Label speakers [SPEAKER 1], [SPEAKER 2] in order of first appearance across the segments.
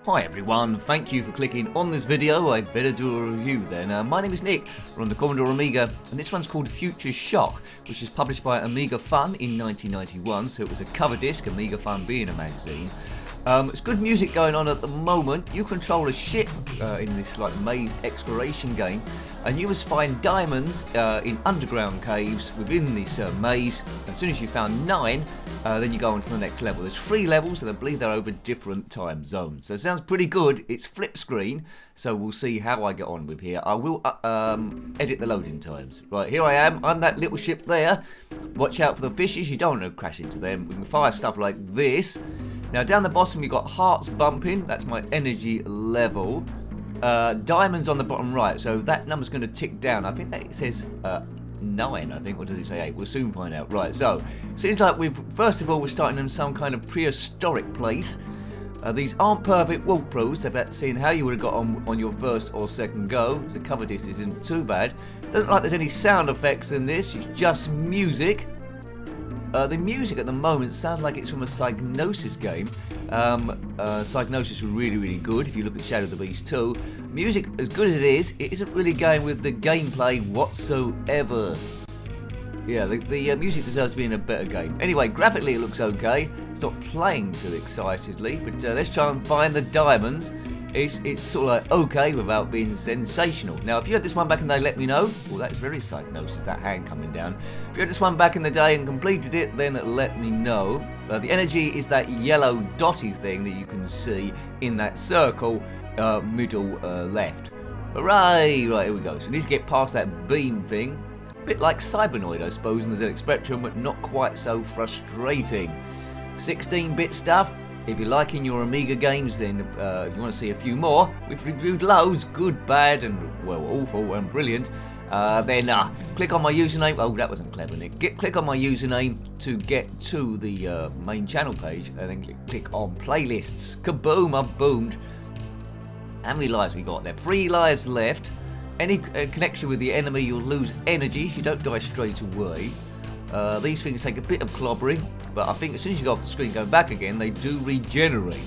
[SPEAKER 1] Hi everyone, thank you for clicking on this video. I better do a review then. My name is Nick, we're on the Commodore Amiga, and this one's called Future Shock, which is published by Amiga Fun in 1991, so it was a cover disc, Amiga Fun being a magazine. It's good music going on at the moment. You control a ship in this like maze exploration game, and you must find diamonds in underground caves within this maze. As soon as you found 9, then you go on to the next level. There's 3 levels, and I believe they're over different time zones. So it sounds pretty good. It's flip screen, so we'll see how I get on with here. I will edit the loading times. Right, here I am. I'm that little ship there. Watch out for the fishes. You don't want to crash into them. We can fire stuff like this. Now down the bottom you've got hearts bumping, that's my energy level. Diamonds on the bottom right, so that number's going to tick down. I think that it says 9, I think, or does it say 8? We'll soon find out. Right, so seems like first of all we're starting in some kind of prehistoric place. These aren't perfect walkthroughs, they're about seeing how you would have got on your first or second go. The cover disc isn't too bad. Doesn't look like there's any sound effects in this, it's just music. The music at the moment sounds like it's from a Psygnosis game. Psygnosis was really good. If you look at Shadow of the Beast 2, music, as good as it isn't really going with the gameplay whatsoever. Yeah, the music deserves to be in a better game. Anyway, graphically it looks okay. It's not playing too excitedly, but let's try and find the diamonds. It's sort of like okay without being sensational. Now, if you had this one back in the day, let me know. Well, that's very Psygnosis, that hand coming down. If you had this one back in the day and completed it, then let me know. The energy is that yellow dotty thing that you can see in that circle, middle left. Hooray! Right, here we go. So we need to get past that beam thing. A bit like Cybernoid, I suppose, in the ZX Spectrum, but not quite so frustrating. 16-bit stuff. If you're liking your Amiga games, then if you want to see a few more, we've reviewed loads, good, bad, and, well, awful and brilliant. Then click on my username. Oh, that wasn't clever, Nick. Click on my username to get to the main channel page, and then click on playlists. Kaboom, I've boomed. How many lives we got there? 3 lives left. Any connection with the enemy, you'll lose energy. You don't die straight away. These things take a bit of clobbering, but I think as soon as you go off the screen going back again, they do regenerate.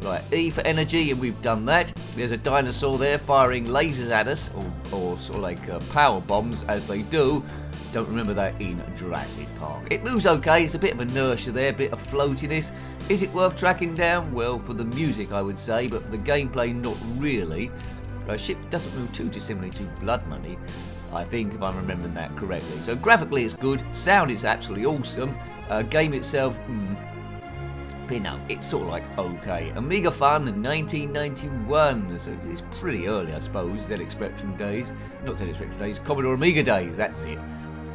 [SPEAKER 1] Right, E for energy, and we've done that. There's a dinosaur there firing lasers at us, or sort of like power bombs, as they do. Don't remember that in Jurassic Park. It moves okay, it's a bit of inertia there, a bit of floatiness. Is it worth tracking down? Well, for the music I would say, but for the gameplay, not really. Ship doesn't move too dissimilarly to Blood Money, I think, if I'm remembering that correctly. So graphically it's good, sound is absolutely awesome, game itself, but no, it's sort of like okay. Amiga Fun in 1991, so it's pretty early I suppose, ZX Spectrum days, not ZX Spectrum days, Commodore Amiga days, that's it.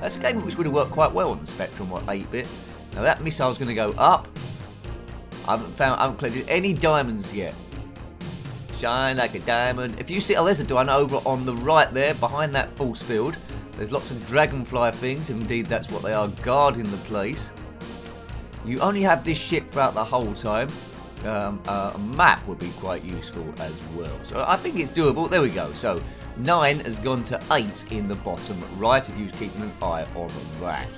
[SPEAKER 1] That's a game which would have worked quite well on the Spectrum, what, 8-bit. Now that missile's going to go up. I haven't collected any diamonds yet. Shine like a diamond. If you see, oh, there's a diamond over on the right there, behind that force field. There's lots of dragonfly things, indeed that's what they are, guarding the place. You only have this ship throughout the whole time. A map would be quite useful as well. So I think it's doable. There we go. So 9 has gone to 8 in the bottom right, if you're keeping an eye on that.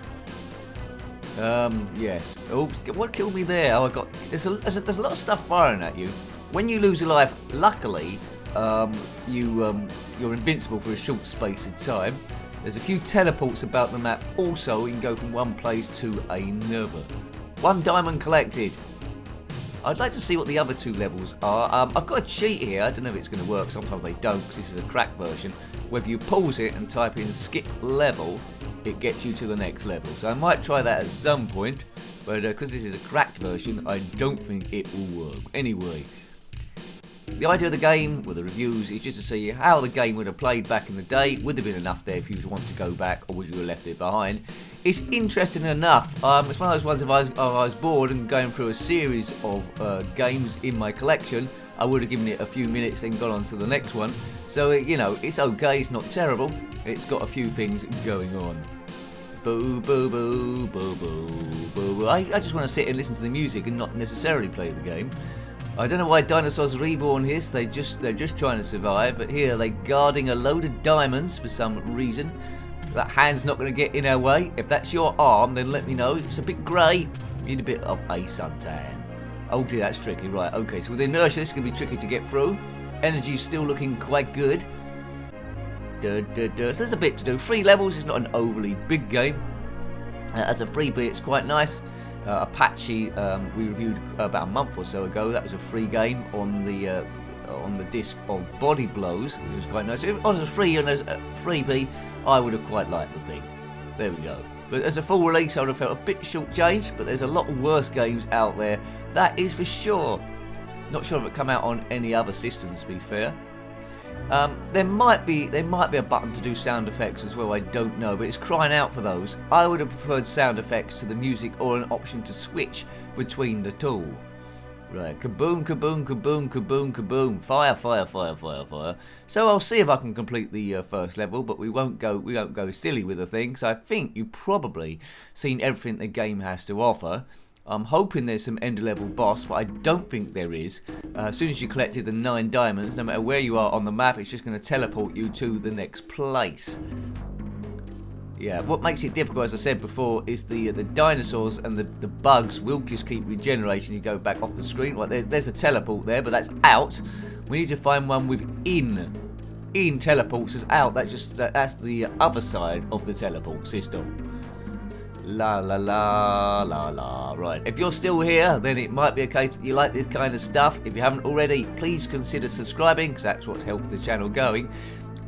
[SPEAKER 1] Yes. Oh, what killed me there? Oh, I got. There's a lot of stuff firing at you. When you lose a life, luckily, you're invincible for a short space of time. There's a few teleports about the map also. You can go from one place to another. 1 diamond collected. I'd like to see what the other 2 levels are. I've got a cheat here. I don't know if it's going to work. Sometimes they don't because this is a cracked version. Whether you pause it and type in skip level, it gets you to the next level. So I might try that at some point. But because this is a cracked version, I don't think it will work. Anyway. The idea of the game, with the reviews, is just to see how the game would have played back in the day. Would there have been enough there if you want to go back, or would you have left it behind? It's interesting enough. It's one of those ones if I was bored and going through a series of games in my collection, I would have given it a few minutes and gone on to the next one. So, you know, it's okay, it's not terrible. It's got a few things going on. Boo, boo, boo, boo, boo, boo, boo. I just want to sit and listen to the music and not necessarily play the game. I don't know why dinosaurs are reborn here, they're just trying to survive, but here they're guarding a load of diamonds for some reason. That hand's not going to get in our way. If that's your arm, then let me know. It's a bit grey. You need a bit of a suntan. Oh dear, that's tricky. Right, okay, so with inertia, this is going to be tricky to get through. Energy's still looking quite good. So there's a bit to do. 3 levels is not an overly big game. As a freebie, it's quite nice. Apache, we reviewed about a month or so ago. That was a free game on the disc of Body Blows, which was quite nice. If it was a free and a freebie, I would have quite liked the thing. There we go. But as a full release, I would have felt a bit short-changed, but there's a lot of worse games out there. That is for sure. Not sure if it come out on any other systems, to be fair. There might be a button to do sound effects as well, I don't know, but it's crying out for those. I would have preferred sound effects to the music or an option to switch between the two. Right, kaboom, kaboom, kaboom, kaboom, kaboom, fire, fire, fire, fire, fire. So I'll see if I can complete the first level, but we won't go silly with the thing. So I think you've probably seen everything the game has to offer. I'm hoping there's some end level boss, but I don't think there is. As soon as you collected the 9 diamonds, no matter where you are on the map, it's just going to teleport you to the next place. Yeah, what makes it difficult, as I said before, is the dinosaurs and the bugs will just keep regenerating. You go back off the screen. Like there's a teleport there, but that's out. We need to find one with in teleports us out. That's the other side of the teleport system. La la la la la. Right, if you're still here, then it might be a case that you like this kind of stuff. If you haven't already, please consider subscribing, because that's what helps the channel going.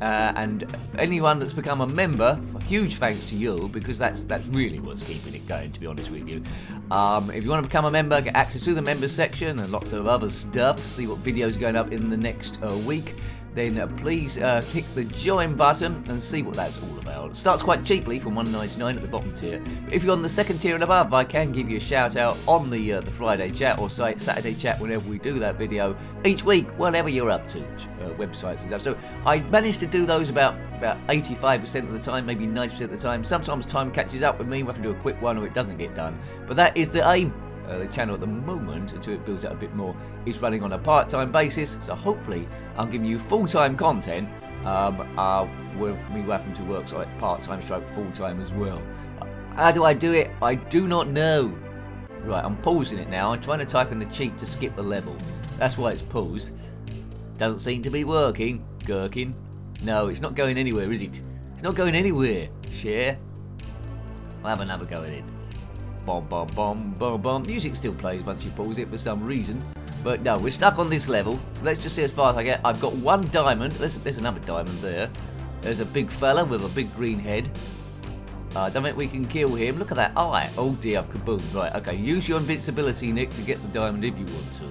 [SPEAKER 1] And anyone that's become a member, a huge thanks to you, because that's really what's keeping it going, to be honest with you. If you want to become a member, get access to the members section and lots of other stuff, see what videos are going up in the next week, then please click the join button and see what that's all about. It starts quite cheaply from $1.99 at the bottom tier. But if you're on the second tier and above, I can give you a shout out on the Friday chat or Saturday chat whenever we do that video each week, whatever you're up to, websites and stuff. So I managed to do those about 85% of the time, maybe 90% of the time. Sometimes time catches up with me, we have to do a quick one or it doesn't get done. But that is the aim. The channel at the moment, until it builds out a bit more, is running on a part-time basis, so hopefully I'm giving you full-time content with me having to work sort of part-time stroke full-time as well. How do I do it? I do not know. Right, I'm pausing it now. I'm trying to type in the cheat to skip the level. That's why it's paused. Doesn't seem to be working. Gherkin. No, it's not going anywhere, is it? It's not going anywhere. Share. I'll have another go at it. Bom, bom, bom, bom, bom. Music still plays once you pause it for some reason. But no, we're stuck on this level. So let's just see as far as I get. I've got 1 diamond. There's another diamond there. There's a big fella with a big green head. I don't think we can kill him. Look at that eye. Oh dear, kaboom. Right, okay. Use your invincibility, Nick, to get the diamond if you want to.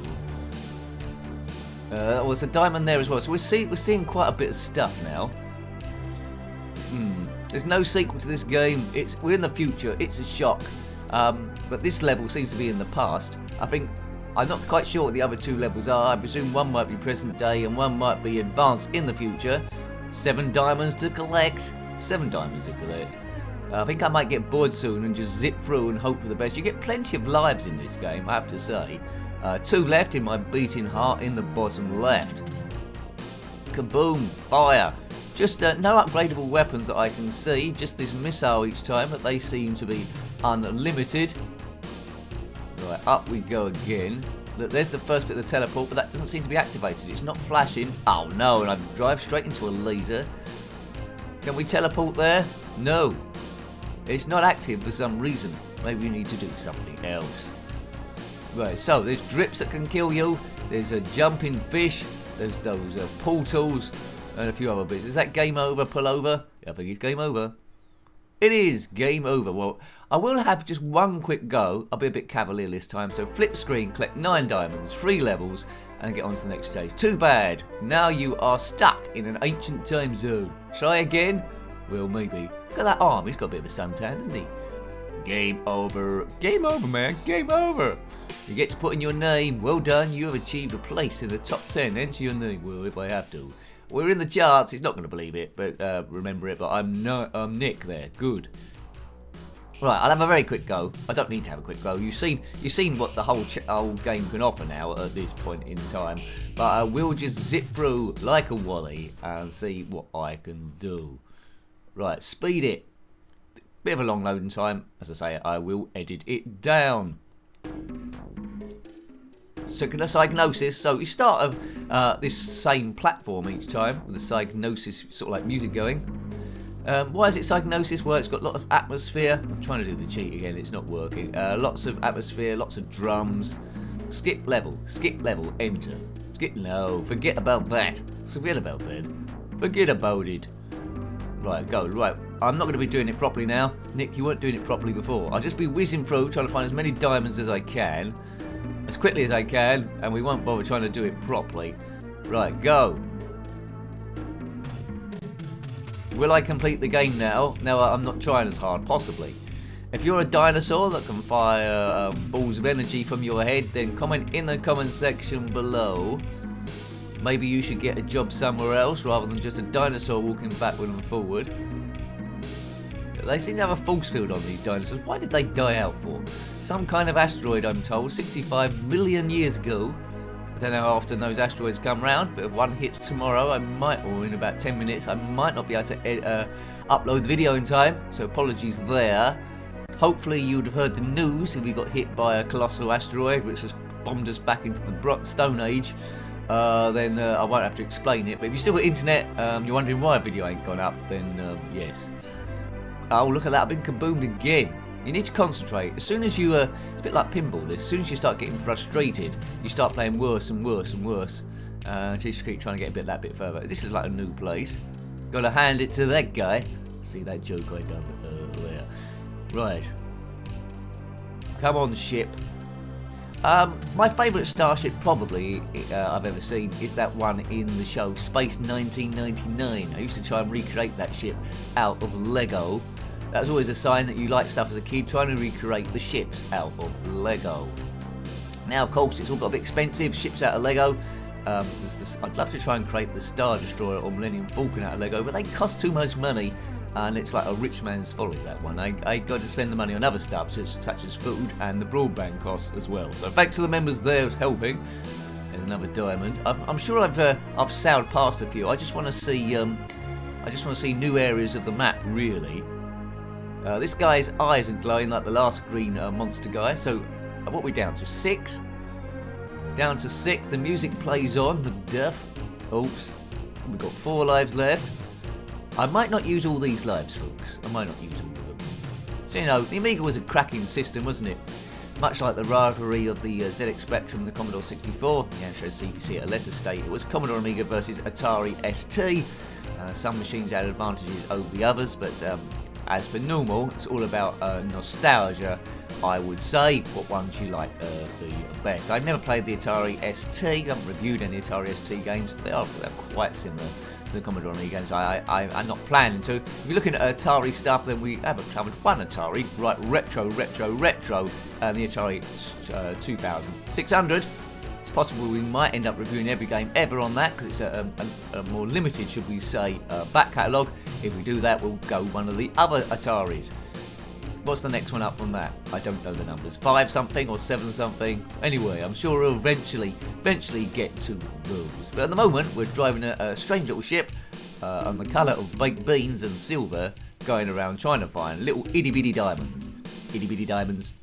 [SPEAKER 1] Oh, there's a diamond there as well. So we're seeing quite a bit of stuff now. There's no sequel to this game. We're in the future. It's a shock. But this level seems to be in the past. I'm not quite sure what the other 2 levels are. I presume one might be present day and one might be advanced in the future. 7 diamonds to collect. 7 diamonds to collect. I think I might get bored soon and just zip through and hope for the best. You get plenty of lives in this game, I have to say. 2 left in my beating heart in the bottom left. Kaboom! Fire! Just no upgradable weapons that I can see. Just this missile each time, but they seem to be unlimited. Right, up we go again. There's the first bit of the teleport, but that doesn't seem to be activated. It's not flashing. Oh no, and I drive straight into a laser. Can we teleport there? No. It's not active for some reason. Maybe we need to do something else. Right, so there's drips that can kill you. There's a jumping fish. There's those portals and a few other bits. Is that game over? Pull over? I think it's game over. It is game over. Well, I will have just one quick go. I'll be a bit cavalier this time. So flip screen, collect 9 diamonds, 3 levels, and get on to the next stage. Too bad. Now you are stuck in an ancient time zone. Try again? Well, maybe. Look at that arm. He's got a bit of a suntan, doesn't he? Game over. Game over, man. Game over. You get to put in your name. Well done. You have achieved a place in the top 10. Enter your name. Well, if I have to. We're in the charts. He's not going to believe it, but remember it. But I'm Nick there. Good. Right, I'll have a very quick go. I don't need to have a quick go. You've seen what the whole game can offer now at this point in time. But I will just zip through like a wally and see what I can do. Right, speed it. Bit of a long loading time. As I say, I will edit it down. Psygnosis. So you start this same platform each time with the Psygnosis sort of like music going. Why is it Psygnosis? Well, it's got a lot of atmosphere. I'm trying to do the cheat again, it's not working. Lots of atmosphere, lots of drums. Skip level, enter. No, forget about that. Forget about that. Forget about it. Right, go, right. I'm not going to be doing it properly now. Nick, you weren't doing it properly before. I'll just be whizzing through, trying to find as many diamonds as I can, as quickly as I can, and we won't bother trying to do it properly. Right, go. Will I complete the game now? No, I'm not trying as hard, possibly. If you're a dinosaur that can fire balls of energy from your head, then comment in the comment section below. Maybe you should get a job somewhere else rather than just a dinosaur walking backward and forward. They seem to have a force field on these dinosaurs. Why did they die out for? Some kind of asteroid, I'm told, 65 million years ago. I don't know how often those asteroids come round, but if one hits tomorrow, I might, or in about 10 minutes, I might not be able to upload the video in time, so apologies there. Hopefully you'd have heard the news if we got hit by a colossal asteroid which has bombed us back into the Stone Age. Then I won't have to explain it. But if you still got internet, you're wondering why a video ain't gone up, then yes. Oh, look at that, I've been kaboomed again. You need to concentrate. As soon as you, it's a bit like pinball this, as soon as you start getting frustrated, you start playing worse and worse and worse. Just keep trying to get that bit further. This is like a new place. Gotta hand it to that guy. See that joke I done there. Right. Come on, ship. My favourite starship probably I've ever seen is that one in the show Space 1999. I used to try and recreate that ship out of Lego. That was always a sign that you like stuff as a kid, trying to recreate the ships out of Lego. Now, of course, it's all got a bit expensive, ships out of Lego. I'd love to try and create the Star Destroyer or Millennium Falcon out of Lego, but they cost too much money, and it's like a rich man's folly, that one. I got to spend the money on other stuff, such as food and the broadband costs as well. So thanks to the members there helping. There's another diamond. I'm sure I've sailed past a few. I just want to see new areas of the map, really. This guy's eyes are glowing like the last green monster guy. So what are we down to? 6? Down to 6. The music plays on. The death. Oops. We've got 4 lives left. I might not use all these lives, folks. I might not use all of them. So, you know, the Amiga was a cracking system, wasn't it? Much like the rivalry of the ZX Spectrum and the Commodore 64, the Amstrad CPC at a lesser state, it was Commodore Amiga versus Atari ST. Some machines had advantages over the others, but as per normal, it's all about nostalgia, I would say. What ones you like the best. I've never played the Atari ST, I haven't reviewed any Atari ST games. They're quite similar to the Commodore Amiga games. I'm not planning to. If you're looking at Atari stuff, then we haven't covered one Atari, right? Retro, and the Atari 2600. It's possible we might end up reviewing every game ever on that, because it's a more limited, should we say, back catalogue. If we do that, we'll go one of the other Ataris. What's the next one up from that? I don't know the numbers. 5 something or 7 something. Anyway, I'm sure we'll eventually get to those. But at the moment, we're driving a strange little ship on the colour of baked beans and silver, going around trying to find little itty-bitty diamonds. Itty-bitty diamonds.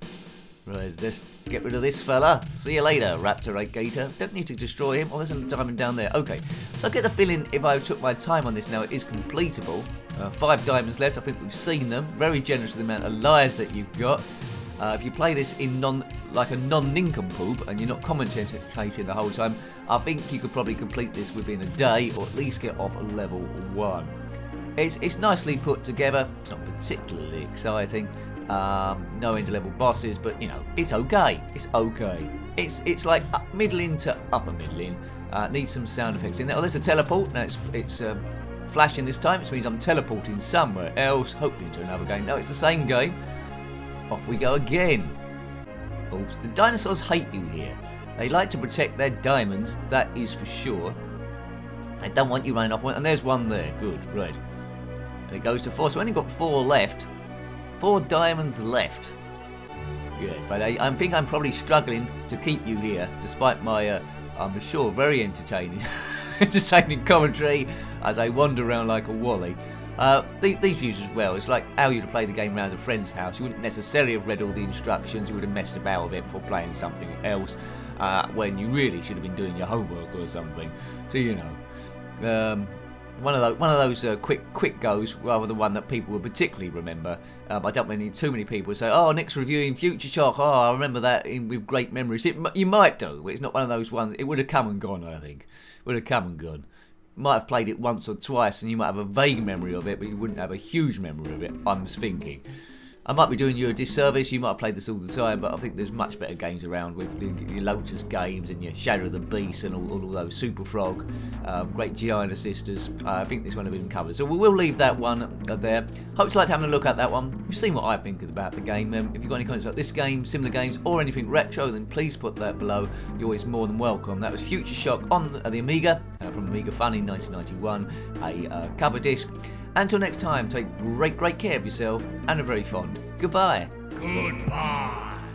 [SPEAKER 1] Right, let's get rid of this fella. See you later, Raptor 8 Gator. Don't need to destroy him. Oh, there's a diamond down there. Okay, so I get the feeling if I took my time on this now, it is completable. 5 diamonds left. I think we've seen them. Very generous with the amount of lives that you've got. If you play this in like a non-nincompoop and you're not commentating the whole time, I think you could probably complete this within a day, or at least get off level 1. It's nicely put together. It's not particularly exciting. No end-level bosses, but you know, it's okay. It's okay. It's like middling to upper middling. Needs some sound effects in there. Oh, there's a teleport. Now it's flashing this time, which means I'm teleporting somewhere else, hopefully into another game. No, it's the same game. Off we go again. Oops, the dinosaurs hate you here. They like to protect their diamonds, that is for sure. They don't want you running off one, and there's one there. Good, right. And it goes to 4, so we only got 4 left. 4 diamonds left. Yes, but I think I'm probably struggling to keep you here, despite my, I'm sure, very entertaining commentary as I wander around like a wally. These views as well, it's like how you'd play the game around a friend's house. You wouldn't necessarily have read all the instructions, you would have messed about with it before playing something else. when you really should have been doing your homework or something. So you know, one of those quick goes rather than one that people will particularly remember. I don't need too many people say, "Oh, Nick's reviewing Future Shock. Oh, I remember that with great memories." You might do, but it's not one of those ones. It would have come and gone. I think would have come and gone. Might have played it once or twice, and you might have a vague memory of it, but you wouldn't have a huge memory of it. I'm thinking. I might be doing you a disservice. You might have played this all the time, but I think there's much better games around with your Lotus games and your Shadow of the Beast and all those Super Frog, great Giant Sisters. I think this one has been covered, so we will leave that one there. Hope you liked having a look at that one. You've seen what I think about the game. If you've got any comments about this game, similar games, or anything retro, then please put that below. You're always more than welcome. That was Future Shock on the Amiga from Amiga Fun in 1991, a cover disc. Until next time, take great care of yourself and a very fond goodbye.
[SPEAKER 2] Goodbye.